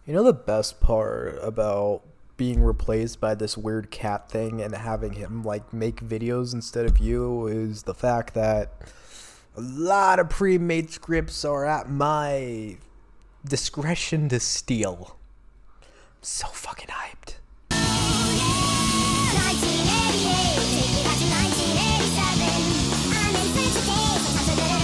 You know the best part about being replaced by this weird cat thing and having him like make videos instead of you is the fact that a lot of pre-made scripts are at my discretion to steal. I'm so fucking hyped. 1988, take me back to 1987. I'm in search of days, I'm so good at her.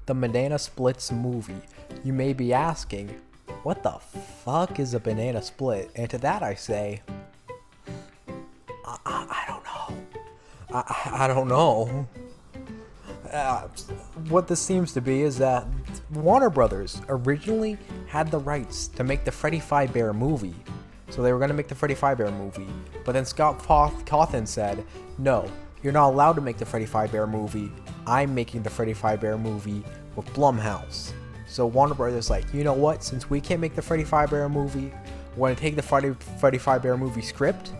The Banana Splits movie. You may be asking, what the fuck is a banana split? And to that I say, I don't know. I don't know. What this seems to be is that Warner Brothers originally had the rights to make the Freddy Fazbear movie. So they were going to make the Freddy Fazbear movie. But then Scott Cawthon said, no, you're not allowed to make the Freddy Fazbear movie. I'm making the Freddy Fazbear movie with Blumhouse. So Warner Brothers like, you know what? Since we can't make the Freddy Fazbear movie, we're going to take the Freddy Fazbear movie script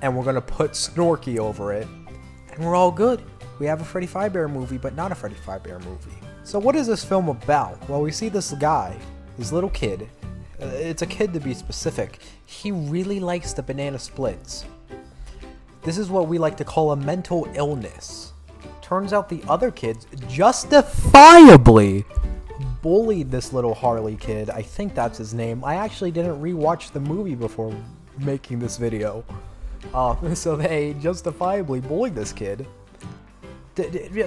and we're going to put Snorky over it. And we're all good. We have a Freddy Fazbear movie, but not a Freddy Fazbear movie. So what is this film about? Well, we see this guy, this little kid. It's a kid to be specific. He really likes the banana splits. This is what we like to call a mental illness. Turns out the other kids justifiably bullied this little Harley kid. I think that's his name. I actually didn't rewatch the movie before making this video. So they justifiably bullied this kid.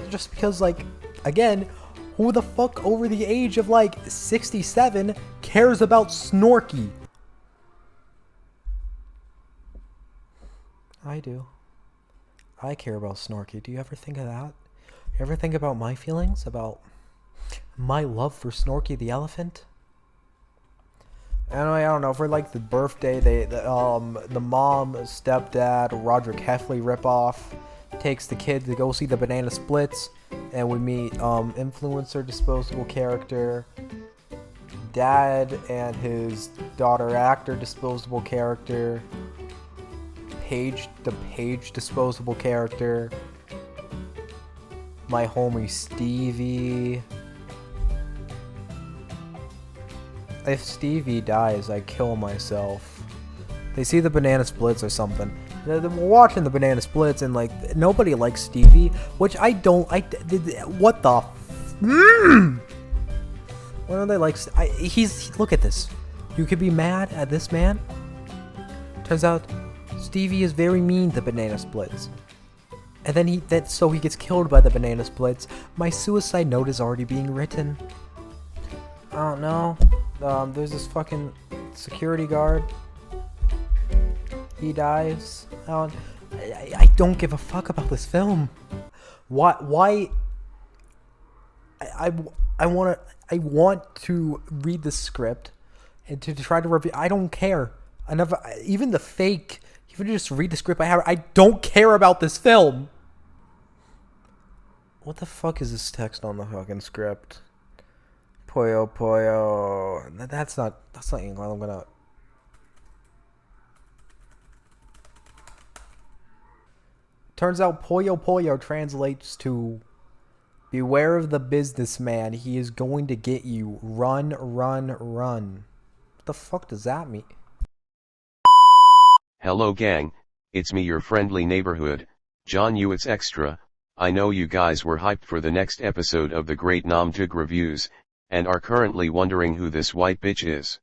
Just because, like, again, who the fuck over the age of, like, 67 cares about Snorky? I do. I care about Snorky. Do you ever think of that? You ever think about my feelings? About my love for Snorky the elephant? Anyway, I don't know. For like the birthday, the mom, stepdad, Roderick Heffley ripoff takes the kid to go see the Banana Splits, and we meet influencer disposable character, dad and his daughter actor disposable character, the Page disposable character, my homie Stevie. If Stevie dies, I kill myself. They see the Banana Splits or something. We're watching the Banana Splits and like nobody likes Stevie, which I don't. What the? Why don't they like? He's look at this. You could be mad at this man. Turns out Stevie is very mean to Banana Splits. And then so he gets killed by the Banana Splits. My suicide note is already being written. I don't know. There's this fucking security guard. He dies. I don't give a fuck about this film. Why? I want to read the script and to try to review. I don't care. Even just read the script I don't care about this film. What the fuck is this text on the fucking script? Pollo pollo. That's not English. I'm gonna. Turns out pollo pollo translates to beware of the businessman. He is going to get you. Run, run, run. What the fuck does that mean? Hello gang, it's me your friendly neighborhood, John Ewitz Extra. I know you guys were hyped for the next episode of the Great Namjoon Reviews, and are currently wondering who this white bitch is.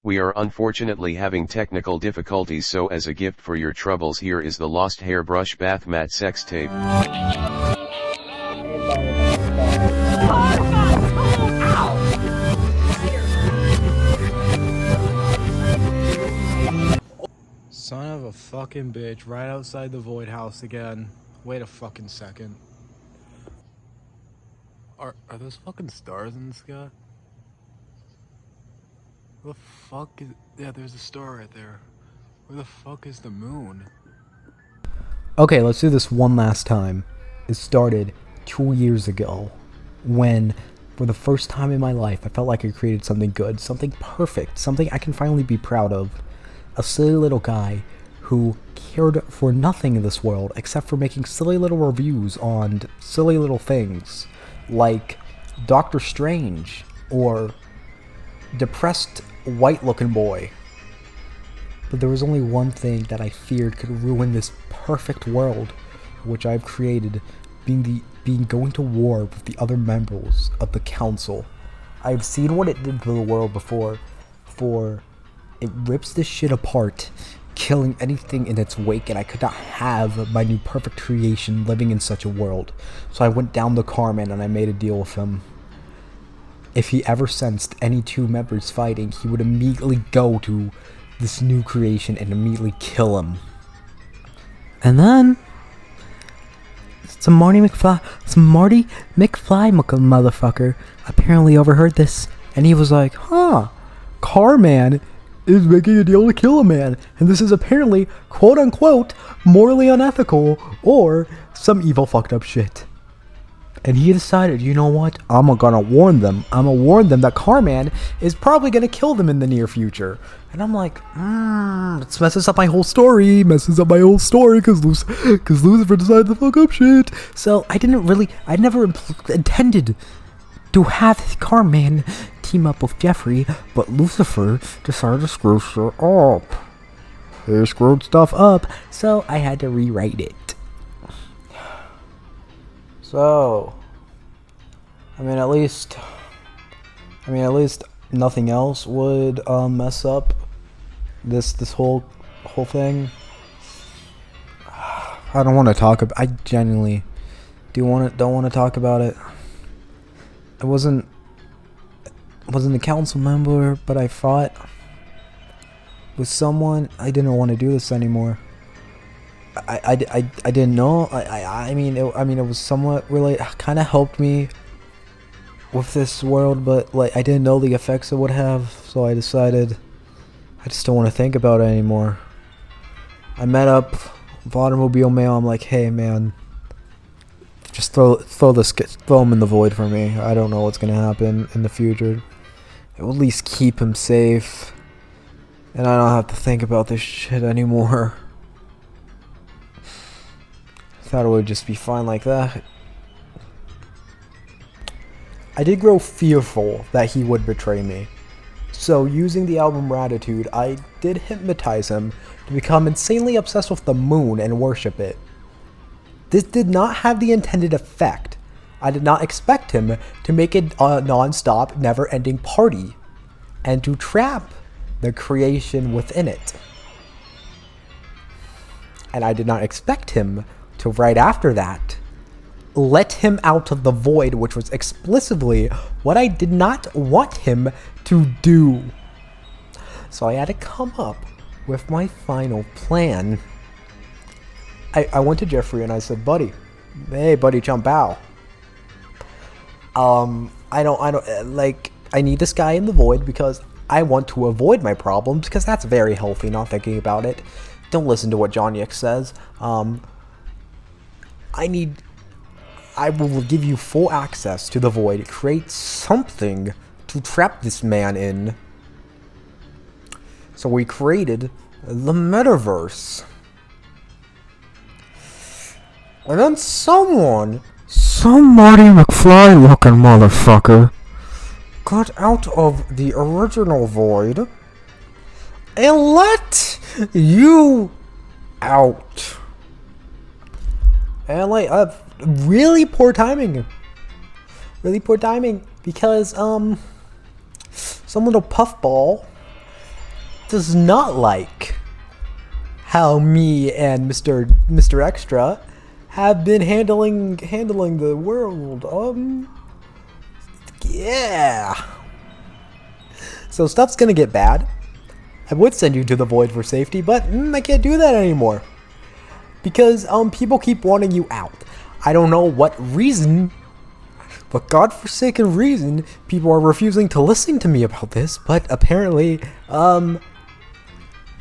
We are unfortunately having technical difficulties, so as a gift for your troubles here is the Lost Hairbrush Bath Mat Sex Tape. Oh, fucking bitch right outside the Void House again. Wait a fucking second. Are those fucking stars in the sky? Where the fuck is... Yeah, there's a star right there. Where the fuck is the moon? Okay, let's do this one last time. It started 2 years ago when, for the first time in my life, I felt like I created something good, something perfect, something I can finally be proud of. A silly little guy who cared for nothing in this world except for making silly little reviews on silly little things like Doctor Strange or depressed white looking boy. But there was only one thing that I feared could ruin this perfect world which I've created, being going to war with the other members of the council. I've seen what it did to the world before, for it rips this shit apart, killing anything in its wake, and I could not have my new perfect creation living in such a world. So I went down to Carmen and I made a deal with him. If he ever sensed any two members fighting, he would immediately go to this new creation and immediately kill him. And then some Marty McFly motherfucker apparently overheard this, and he was like, Carman is making a deal to kill a man, and this is apparently, quote unquote, morally unethical, or some evil fucked up shit. And he decided, you know what, I'm gonna warn them that Carman is probably gonna kill them in the near future. And I'm like, this messes up my whole story, because Lucifer decided to fuck up shit. So I never intended to have Carman team up with Jeffrey, but Lucifer decided to screw shit up. He screwed stuff up, so I had to rewrite it. So, I mean, at least nothing else would mess up this whole thing. I don't want to talk about. I genuinely don't want to talk about it. I wasn't a council member, but I fought with someone. I didn't want to do this anymore. I didn't know. I mean it was somewhat really kind of helped me with this world, but like I didn't know the effects it would have, so I decided I just don't want to think about it anymore. I met up with Automobile Mail. I'm like, hey man, just throw him in the void for me. I don't know what's gonna happen in the future. It will at least keep him safe, and I don't have to think about this shit anymore. Thought it would just be fine like that. I did grow fearful that he would betray me. So using the album Ratitude, I did hypnotize him to become insanely obsessed with the moon and worship it. This did not have the intended effect. I did not expect him to make it a non-stop, never-ending party and to trap the creation within it. And I did not expect him to, right after that, let him out of the void, which was explicitly what I did not want him to do. So I had to come up with my final plan. I went to Jeffrey and I said, hey buddy, jump out. I need this guy in the void because I want to avoid my problems, because that's very healthy, not thinking about it. Don't listen to what John Yick says. I will give you full access to the void. Create something to trap this man in. So we created the metaverse. And then some Marty McFly looking motherfucker, got out of the original void and let you out. And like, really poor timing, because some little puffball does not like how me and Mr. Extra have been handling the world. Yeah. So stuff's gonna get bad. I would send you to the void for safety, but I can't do that anymore. Because people keep wanting you out. I don't know what reason, but godforsaken reason, people are refusing to listen to me about this, but apparently,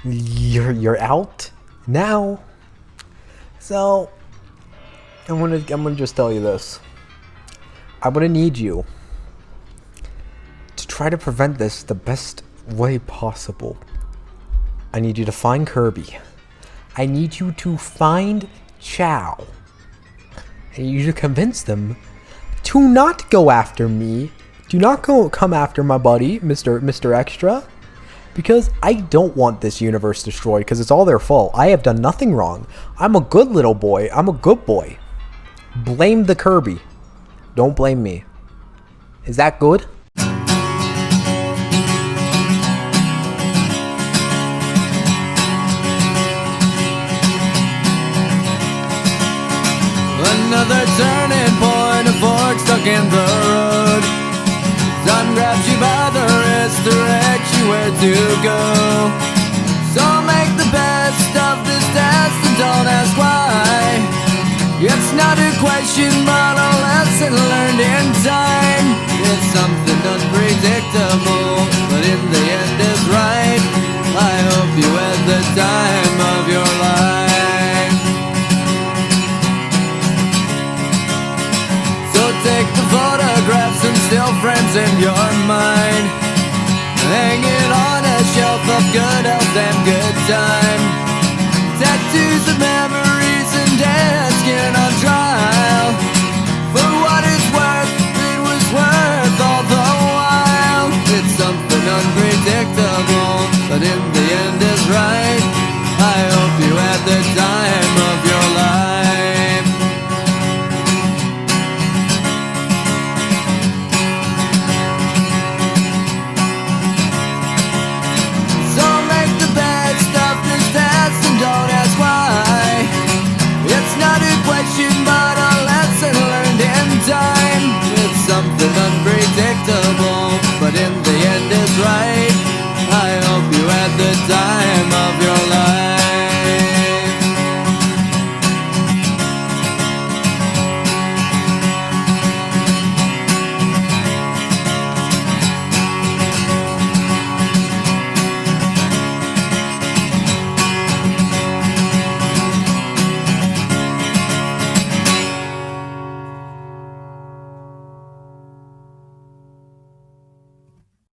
you're out now. So I'm gonna just tell you this. I'm gonna need you to try to prevent this the best way possible. I need you to find Kirby. I need you to find Chow. I need you to convince them to not go after me. Do not come after my buddy, Mr. Extra. Because I don't want this universe destroyed, because it's all their fault. I have done nothing wrong. I'm a good little boy. I'm a good boy. Blame the Kirby. Don't blame me. Is that good? Another turning point, a fork stuck in the road. Sun grabs you by the wrist, directs you where to go. So make the best of this test and don't ask why. It's not a question but a lesson learned in time. It's something unpredictable, but in the end is right. I hope you had the time of your life. So take the photographs and still frames in your